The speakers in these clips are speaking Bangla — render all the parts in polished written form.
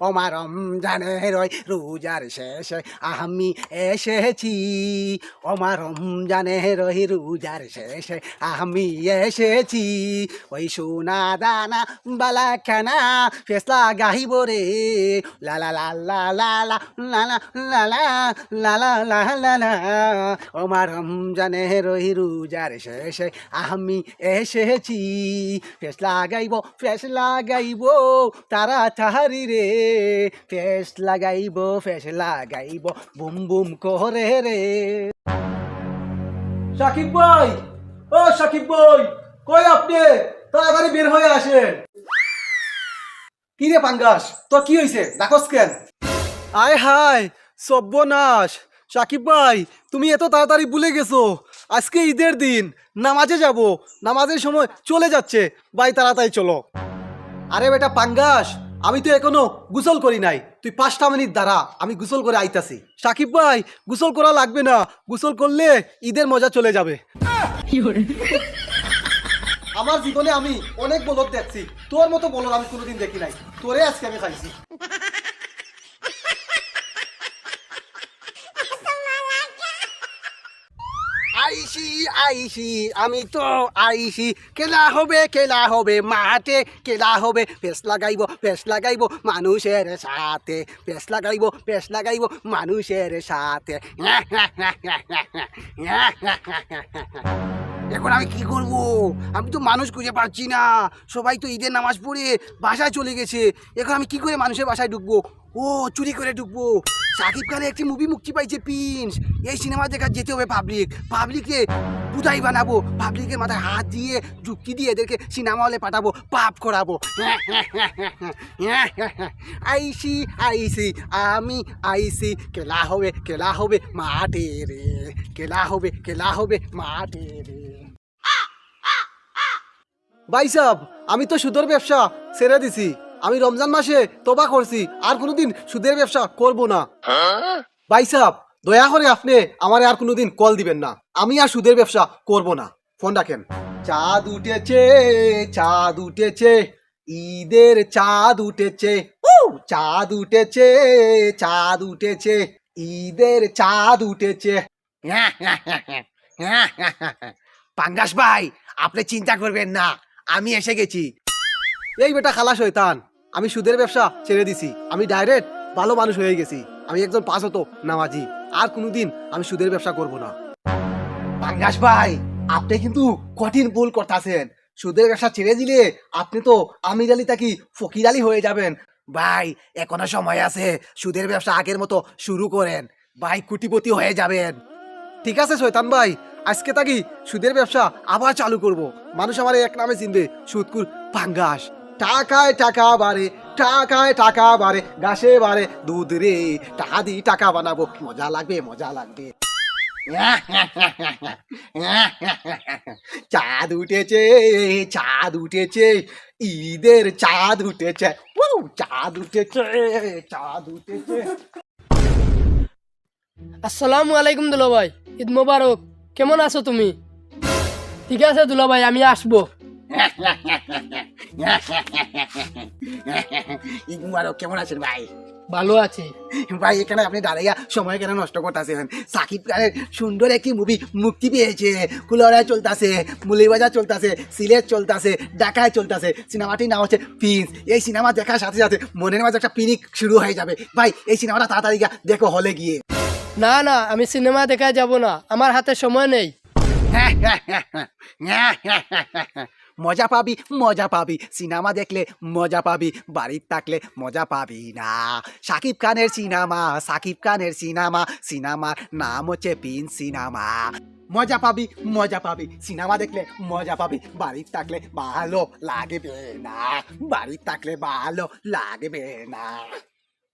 ওমা রমজানের ওই রোজার শেষে আমি এসেছি, ওমা রমজানের ওই রোজার শেষে আমি এসেছি, ওই সোনা দানা বালাখানা ফেসলা গাহিব রে, লা লা লা লা লা লা লা লা লা লা লা লা লা লা, ওমা রমজানের ওই রোজার শেষে আমি এসেছি, ফেস লাগাইব তাড়াতাড়ি রে, ফেস লাগাইব বুম বুম করে রে। সাকিব ভাই, ও সাকিব ভাই, কই আপনি? তাড়াতাড়ি বের হয়ে আসেন। কি রে পাঙ্গাস, তোর কি হইছে? ডাকস কেন? আয় হায় সর্বনাশ! সাকিব ভাই, তুমি এত তাড়াতাড়ি ভুলে গেছো আজকে ঈদের দিন, নামাজে যাব, নামাজের সময় চলে যাচ্ছে, ভাই তাড়াতাড়ি চলো। আরে বেটা পাঙ্গাস, আমি তো এখনো গোসল করি নাই, তুই 5টা মিনিট দাঁড়া, আমি গোসল করে আইতাছি। সাকিব ভাই, গোসল করা লাগবে না, গোসল করলে ঈদের মজা চলে যাবে। আমার জীবনে আমি অনেক বলদ দেখছি, তোর মতো বলদ আমি কোনোদিন দেখি নাই, তোরে আজকে আমি খাইছি। আইসি আইসি আমি তো আইসি, খেলা হবে মাঠে, খেলা হবে পেস লাগাইব মানুষের সাথে, পেস লাগাইব মানুষের সাথে। এখন আমি কি করব? আমি তো মানুষ খুঁজে পাচ্ছি না, সবাই তো ঈদের নামাজ পড়ে বাসায় চলে গেছে, এখন আমি কি করে মানুষের বাসায় ঢুকবো? ও, চুরি করে ঢুকবো। সাকিব খানের একটি মুভি মুক্তি পাইছে প্রিন্স, এই সিনেমা দেখা যেতে হবে পাবলিকে বুঝাই বানাবো, পাবলিকের মাথায় হাত দিয়ে যুক্তি দিয়ে এদেরকে সিনেমা হলে পাঠাবো, পাপ করাবো। আইসি আমি আইসি, খেলা হবে মাঠে রে, খেলা হবে মাঠে রে। ভাই সাহেব, আমি তো সুদের ব্যবসা ছেড়ে দিছি, আমি রমজান মাসে তওবা করছি, আর কোনোদিন সুদের ব্যবসা করব না। ভাই সাহেব, দয়া করে আপনি আমারে আর কোনোদিন কল দিবেন না, আমি আর সুদের ব্যবসা করব না, ফোন রাখেন। চাঁদ উঠেছে, ঈদের চাঁদ উঠেছে, চাঁদ উঠেছে, ঈদের চাঁদ উঠেছে। পাঙ্গাস ভাই, আপনি চিন্তা করবেন না, আমি এসে গেছি। এই বেটা খালা শয়তান, আমি সুদের ব্যবসা ছেড়ে দিছি, আমি ডাইরেক্ট ভালো মানুষ হয়ে গেছি, আমি একজন 5 ওয়াক্ত নামাজি, আর কোনোদিন আমি সুদের ব্যবসা করব না। পাঙ্গাস ভাই, আপনি কিন্তু কঠিন ভুল করতেছেন, সুদের ব্যবসা ছেড়ে দিলে আপনি তো আমির আলী থাকি ফকির আলী হয়ে যাবেন। ভাই, এখনো সময় আছে, সুদের ব্যবসা আগের মতো শুরু করেন, ভাই কোটিপতি হয়ে যাবেন। ঠিক আছে শয়তান ভাই, আজকে থাকি সুদের ব্যবসা আবার চালু করব, মানুষ আমার এক নামে চিনবে, সুদকুর পাঙ্গাস। টাকায় টাকা বাড়ে, গাছে বাড়ে দুধ রে, টাকা দিয়ে টাকা বানাবো, মজা লাগবে। চাঁদ উঠেছে, ঈদের চাঁদ উঠেছে, চাঁদ উঠেছে। আসসালামু আলাইকুম দুলা ভাই, ঈদ মোবারক। কেমন আছো তুমি? ঠিক আছে দুলা ভাই, আমি আসবো। ঈদ মুবারক। কেমন আছেন ভাই? ভালো আছি ভাই, এখানে আপনি দাঁড়াইয়া সময় কেন নষ্ট করতেছেন? সাকিব খানের সুন্দর একটি মুভি মুক্তি পেয়েছে, কুলড়ায় চলতেছে, মুলিবাজার চলতেছে, সিলেট চলতেছে, ঢাকায় চলতেছে, সিনেমাটির নাম হচ্ছে প্রিন্স। এই সিনেমা দেখার সাথে সাথে মনের মাঝে একটা পিনিক শুরু হয়ে যাবে। ভাই, এই সিনেমাটা তাড়াতাড়ি দেখো হলে গিয়ে। না, আমি সিনেমা দেখায় যাব না, আমার হাতে সময় নেই। মজা পাবি, সিনেমা দেখলে মজা পাবি, বাড়ির থাকলে মজা পাবি না। সাকিব খানের সিনেমা, সিনেমার নাম হচ্ছে প্রিন্স সিনেমা। মজা পাবি, সিনেমা দেখলে মজা পাবি, বাড়ির থাকলে ভালো লাগবে না।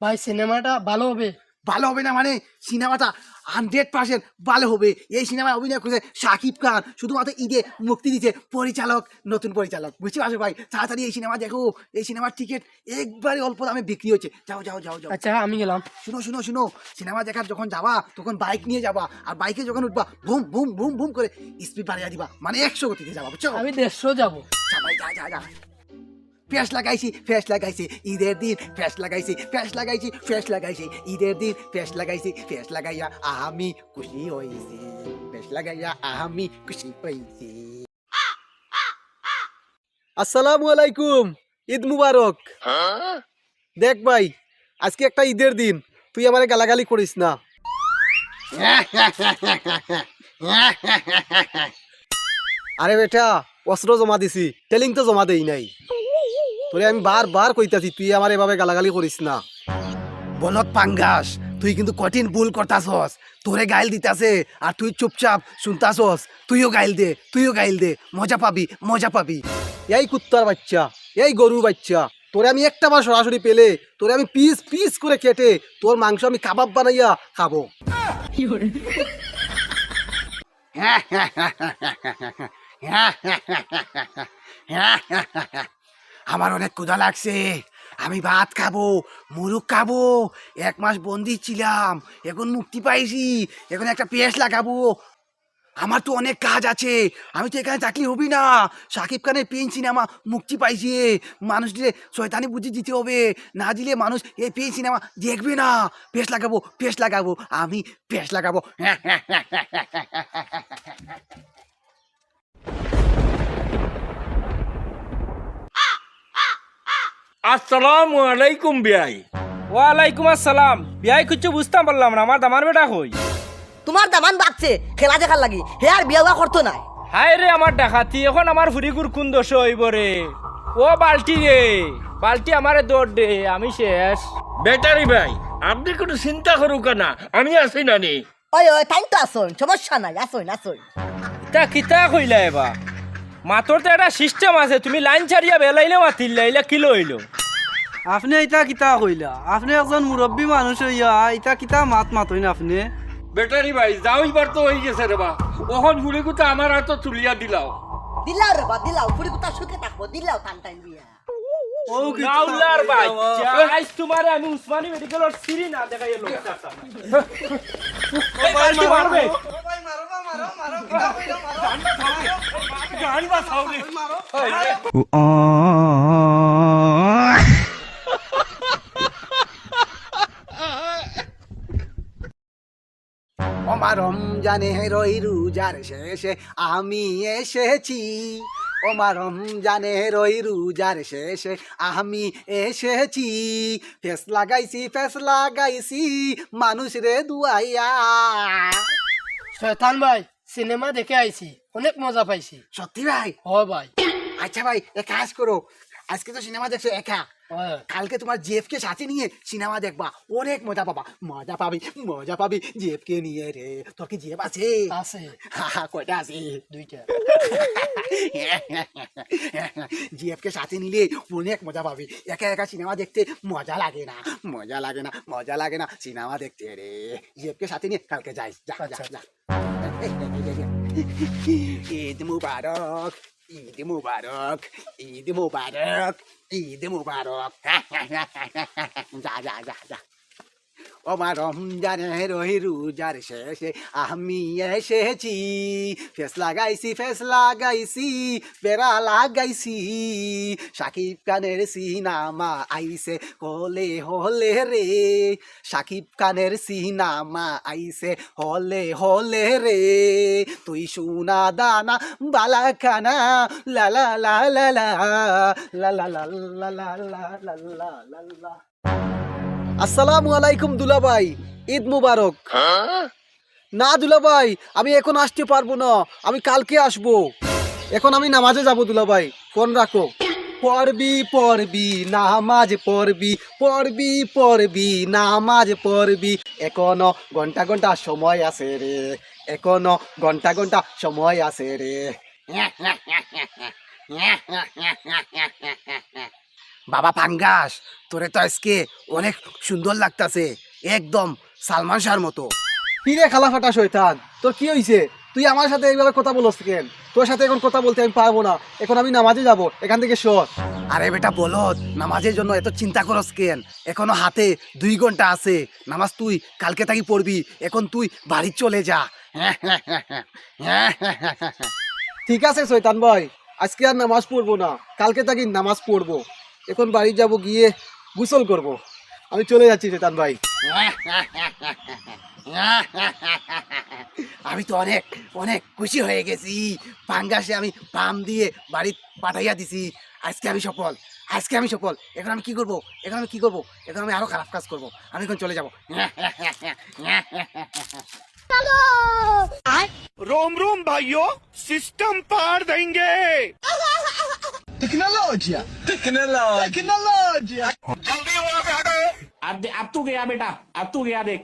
ভাই, সিনেমাটা ভালো হবে? ভালো হবে না মানে? সিনেমাটা 100% ভালো হবে। এই সিনেমায় অভিনয় করেছে সাকিব খান, শুধুমাত্র ঈদে মুক্তি দিচ্ছে নতুন পরিচালক, বুঝতে পারছো ভাই? তাড়াতাড়ি এই সিনেমা দেখো, এই সিনেমার টিকিট একবারে অল্প দামে বিক্রি হচ্ছে। যাও। আচ্ছা, আমি গেলাম। শুনো, সিনেমা দেখার যখন যাবা তখন বাইক নিয়ে যাবা, আর বাইকে যখন উঠবা বুম বুম বুম বুম করে স্পিড বাড়িয়ে দিবা, মানে 100 গতিতে যাবা, বুঝছো? আমি 150 যাবো। ভাই, যা। ফ্যাস লাগাইছি ফ্যাস লাগাইছি ঈদের দিন ফ্যাস লাগাইছি ফ্যাস লাগাইছি ফ্যাস লাগাইছি ঈদের দিন ফ্যাস লাগাইছি ফ্যাস লাগাইয়া আমি খুশি হইছি ফ্যাস লাগাইয়া আমি খুশি হইছি। আসসালামু আলাইকুম, ঈদ মুবারক। দেখ ভাই, আজকে একটা ঈদের দিন, তুই আমারে গালাগালি করিস না। আরে বেটা, অস্ত্র জমা দিছি, টেলিং তো জমা দেই নাই। তোরে আমি বারবার কইতাছি তুই আমার এভাবে গালাগালি করিস না। বলত পাঙ্গাস, তুই কিন্তু কঠিন ভুল করতাছস। তোরে গাইল দিতাছে আর তুই চুপচাপ শুনতাছস। তুইও গাইল দে, তুইও গাইল দে, মজা পাবি মজা পাবি। এই কুত্তার বাচ্চা, এই গরুর বাচ্চা, তোরে আমি একটা বার সরাসরি পেলে তোরে আমি পিস পিস করে কেটে তোর মাংস আমি কাবাব বানাইয়া খাবো। আমার অনেক ক্ষুধা লাগছে, আমি ভাত খাবো, মুরগ খাবো। 1 মাস বন্দি ছিলাম, এখন মুক্তি পাইছি, এখন একটা পেঁয়াজ লাগাবো। আমার তো অনেক কাজ আছে, আমি তো এখানে চাকরি হবি না। শাকিব খানের পেন সিনেমা মুক্তি পাইছে, মানুষদের শয়তানি বুদ্ধি দিতে হবে, না দিলে মানুষ এই পেন সিনেমা দেখবে না। পেঁয়াজ লাগাবো পেঁয়াজ লাগাবো, আমি পেঁয়াজ লাগাবো। আসসালামু আলাইকুম বিয়াই। ওয়ালাইকুম আসসালাম। বিয়াই কিছু বুঝতাম পারলাম না, আমার দামার বেটা কই? তোমার দামান বাগছে খেলা দেখার লাগি, হে আর বিয়া করতো নাই। হায় রে আমার ডাকাতি, এখন আমার ফুরিগুর কোন দোষ হইব রে? ও বালটি রে, বালটি আমারে দৌড় দে, আমি শেষ। বেটারি ভাই, আপনি কোনো চিন্তা করুক না, আমি আছি না নি। ওই ওই টাইম তো আসুন, সমস্যা নাই, আসুন আসুন। তা কিতা কইলা এবা? মাতর তো একটা সিস্টেম আছে, তুমি লাইন ছাড়িয়া বেলাইলে মাতিল লাইলা কি লইলো? আপনি ইটা কিতা কইলা? আপনি একজন মুরব্বী মানুষ হইয়া ইটা কিতা মাত মাতইন আপনি? বেটারি ভাই, যাও এবার তো হয়ে গেছে রে বা, ওখন গুলি কুতা আমার হাতে তুলিয়া দিলাও। দিলাও রে বা দিলাও, পুরি কুতা সুখে থাকবো, দিলাও টান টাইম বিয়া। ও কি নাউলার বাচ্চা, আজ তোমারে আমি উসমানী মেডিকেলের সিরি না দেখাইয়া লোক চাচা। এই বালতি মারবে। গান বাসাও রে। আমার রমজানে রই রোজার শেষে আমি এসেছি, ওমা রমজানে রই রোজার শেষে আমি এসেছি। ফেস লাগাইছি মানুষ রে দুয়াইয়া। শয়তান ভাই, সিনেমা দেখে আইছি, অনেক মজা পাইছি। সত্যি ভাই? হ ভাই। আচ্ছা ভাই, এক কাজ করো, আজকে তো সিনেমা দেখছো একা, হয়। কালকে তোমার জেফকে সাথে নিয়ে সিনেমা দেখবা, অনেক মজা পাবা। মজা পাবি জেফকে নিয়ে রে। তোর কি জেফ আছে? আছে কয়টা আছে? 2টা। জিএফকে সাথে নিলে অনেক মজা পাবি। একা একা সিনেমা দেখতে মজা লাগে না সিনেমা দেখতে রে। জিএফকে সাথে নিয়ে কালকে যাই, যা যা যা। ঈদ মুবারক, ঈদ মুবারক, ঈদ মুবারক, ঈদ মুবারক। যা যা যা যা। ওমা রমজানে রই রোজার শেষে আমি এসেছি। ফেস লাগাইছি বেড়া লাগাইছি। শাকিব খানের সিনেমা আইছে হলে হলে রে। শাকিব খানের সিনেমা আইছে হলে হলে রে। তুই সোনা দানা বালা খানা লা লা লা লা লা লা লা লা লা লা লা লা লা লা। আসসালামু আলাইকুম দুলাভাই, ঈদ মুবারক। না দুলাভাই, আমি এখন আসতে পারবো না, আমি কালকে আসবো। এখন আমি নামাজে যাব দুলাভাই, ফোন রাখো। পড়বি নামাজ পড়বি নামাজ পড়বি। এখনো ঘন্টা সময় আছে রে, এখনো ঘন্টা সময় আছে রে। বাবা পাঙ্গাস, তোরে তো আজকে অনেক সুন্দর লাগতাছে, একদম সালমান শাহর মতো। কি রে খালা ফাটা শয়তান, তোর কি হইছে? তুই আমার সাথে এইভাবে কথা বলছ কেন? তোর সাথে এখন কথা বলতে আমি পারবো না, এখন আমি নামাজে যাব, এখান থেকে সর। আরে বেটা বলত, নামাজের জন্য এত চিন্তা করস কেন? এখনো হাতে 2 ঘন্টা আছে, নামাজ তুই কালকে থাকি পড়বি। এখন তুই বাড়ি চলে যা। ঠিক আছে শয়তান ভাই, আজকে আর নামাজ পড়বো না, কালকে থাকি নামাজ পড়বো। এখন বাড়ি যাব, গিয়ে গোসল করব। আমি চলে যাচ্ছি চেতন ভাই। আমি তো অনেক অনেক খুশি হয়ে গেছি। পাঙ্গাসে আমি পাম দিয়ে বাড়ি পাঠাইয়া দিছি। আজকে আমি সফল, আজকে আমি সফল। এখন আমি কি করব, এখন আমি কি করব, এখন আমি আরো খারাপ কাজ করব। আমি এখন চলে যাব। रोम रोम भाइयों, सिस्टम पार देंगे। अब तू गया बेटा, अब तू गया देख।